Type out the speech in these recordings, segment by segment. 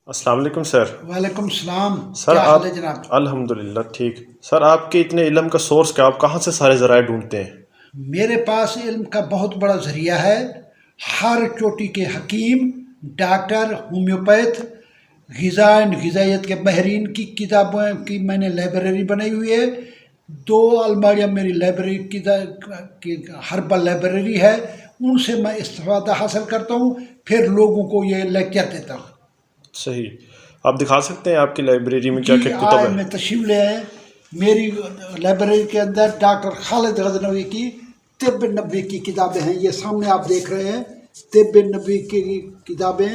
السلام علیکم سر۔ وعلیکم السلام۔ سر کیا آپ حال ہے جناب؟ الحمدللہ ٹھیک۔ سر آپ کے اتنے علم کا سورس کیا، آپ کہاں سے سارے ذرائع ڈھونڈتے ہیں؟ میرے پاس علم کا بہت بڑا ذریعہ ہے۔ ہر چوٹی کے حکیم، ڈاکٹر، ہومیوپیتھ، غذا اینڈ غذائیت کے ماہرین کی کتابوں کی میں نے لائبریری بنائی ہوئی ہے۔ 2 الماریاں میری لائبریری کی ہربل لائبریری ہے، ان سے میں استفادہ حاصل کرتا ہوں، پھر لوگوں کو یہ لیکچر دیتا ہوں۔ صحیح، آپ دکھا سکتے ہیں آپ کی لائبریری میں کیا جی کیا کتب آئے ہے؟ میں تشریف لے آئے۔ میری لائبریری کے اندر ڈاکٹر خالد غزنوی کی طب نبوی کی کتابیں ہیں، یہ سامنے آپ دیکھ رہے ہیں۔ طب نبوی کی کتابیں،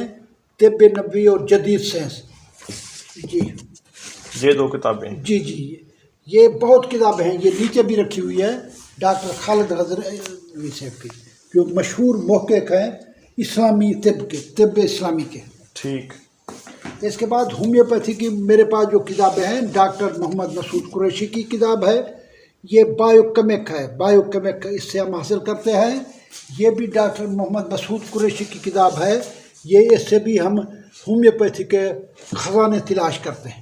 طب نبوی اور جدید سائنس۔ جی یہ 2 کتابیں ہیں۔ جی جی یہ بہت کتابیں ہیں، یہ نیچے بھی رکھی ہوئی ہے ڈاکٹر خالد غزنوی صاحب کی، جو مشہور محقق ہیں اسلامی طب کے، طب اسلامی کے۔ ٹھیک۔ اس کے بعد ہومیوپیتھی کی میرے پاس جو کتابیں ہیں، ڈاکٹر محمد مسعود قریشی کی کتاب ہے، یہ بایو کیمک ہے، بایو کیمک اس سے ہم حاصل کرتے ہیں۔ یہ بھی ڈاکٹر محمد مسعود قریشی کی کتاب ہے، یہ اس سے بھی ہم ہومیوپیتھی کے خزانے تلاش کرتے ہیں۔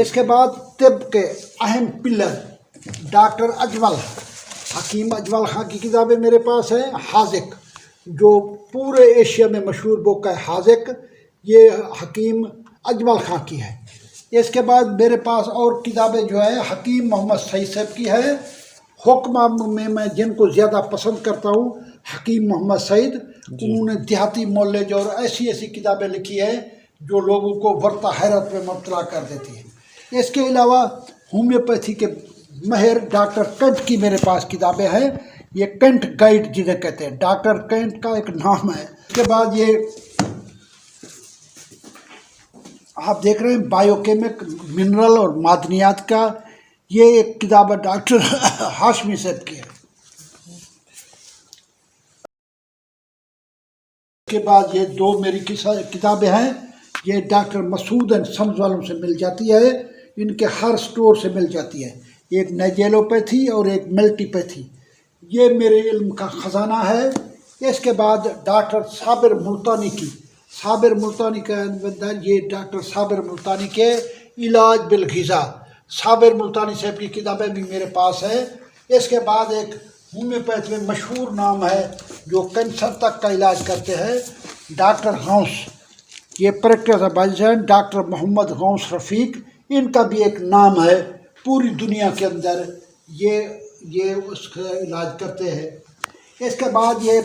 اس کے بعد طب کے اہم پلر ڈاکٹر اجمل، حکیم اجمل خان کی کتابیں میرے پاس ہیں۔ حاذق، جو پورے ایشیا میں مشہور بک ہے حاذق، یہ حکیم اجمل خان کی ہے۔ اس کے بعد میرے پاس اور کتابیں جو ہے حکیم محمد سعید صاحب کی ہے۔ حکمہ میں جن کو زیادہ پسند کرتا ہوں حکیم محمد سعید، انہوں نے دیہاتی نالج اور ایسی ایسی کتابیں لکھی ہے جو لوگوں کو ورطہ حیرت میں مبتلا کر دیتی ہے۔ اس کے علاوہ ہومیوپیتھی کے ماہر ڈاکٹر کینٹ کی میرے پاس کتابیں ہیں، یہ کینٹ گائیڈ جنہیں کہتے ہیں، ڈاکٹر کینٹ کا ایک نام ہے۔ اس کے بعد یہ آپ دیکھ رہے ہیں بایو کیمک، منرل اور معدنیات کا، یہ ایک کتاب ہے ڈاکٹر ہاشمی صاحب کی ہے۔ اس کے بعد یہ 2 میری کتابیں ہیں، یہ ڈاکٹر مسعود اینڈ سنز والوں سے مل جاتی ہے، ان کے ہر سٹور سے مل جاتی ہے، ایک نیجیلوپیتھی اور ایک ملٹی پیتھی، یہ میرے علم کا خزانہ ہے۔ اس کے بعد ڈاکٹر صابر ملتانی کی، صابر ملتانی کا اندر یہ ڈاکٹر صابر ملتانی کے علاج بالغذا، صابر ملتانی صاحب کی کتابیں بھی میرے پاس ہے۔ اس کے بعد ایک ہومیوپیتھ میں مشہور نام ہے جو کینسر تک کا علاج کرتے ہیں، ڈاکٹر غوث، یہ پریکٹس بائی ڈاکٹر محمد غوث رفیق، ان کا بھی ایک نام ہے پوری دنیا کے اندر، یہ اس کا علاج کرتے ہیں۔ اس کے بعد یہ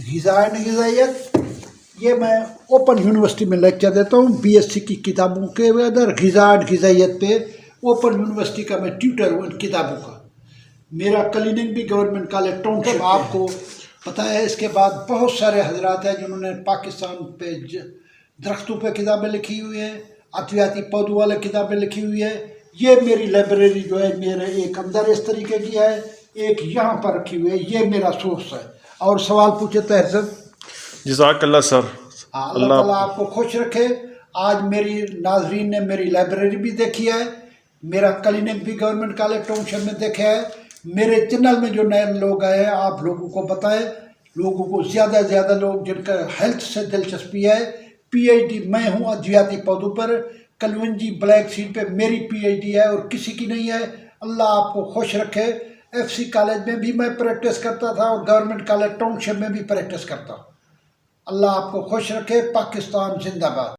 غذا اینڈ غذائیت، یہ میں اوپن یونیورسٹی میں لیکچر دیتا ہوں، بی ایس سی کی کتابوں کے اندر غذا اینڈ غذائیت پہ اوپن یونیورسٹی کا میں ٹیوٹر ہوں ان کتابوں کا۔ میرا کلینک بھی گورنمنٹ کالج ٹاؤن شپ آپ کو پتہ ہے۔ اس کے بعد بہت سارے حضرات ہیں جنہوں نے پاکستان پہ درختوں پہ کتابیں لکھی ہوئی ہیں، ادویاتی پودوں والے کتابیں لکھی ہوئی ہے۔ یہ میری لائبریری جو ہے میرے ایک اندر اس طریقے کی ہے، ایک یہاں پر رکھی ہوئی ہے، یہ میرا سورس ہے۔ اور سوال پوچھے طاہر صاحب؟ جزاک اللہ سر۔ اللہ تعالیٰ آپ کو خوش رکھے۔ آج میری ناظرین نے میری لائبریری بھی دیکھی ہے، میرا کلینک بھی گورنمنٹ کالج ٹاؤن شپ میں دیکھا ہے، میرے چینل میں جو نئے لوگ آئے ہیں آپ لوگوں کو بتائیں، لوگوں کو زیادہ سے زیادہ لوگ جن کا ہیلتھ سے دلچسپی ہے، پی ایچ ڈی میں ہوں ادویاتی پودوں پر، کلونجی بلیک سیڈ پہ میری پی ایچ ڈی ہے اور کسی کی نہیں ہے۔ اللہ آپ کو خوش رکھے۔ ایف سی کالج میں بھی میں پریکٹس کرتا تھا اور گورنمنٹ کالج ٹاؤن شپ میں بھی پریکٹس کرتا ہوں۔ اللہ آپ کو خوش رکھے۔ پاکستان زندہ باد۔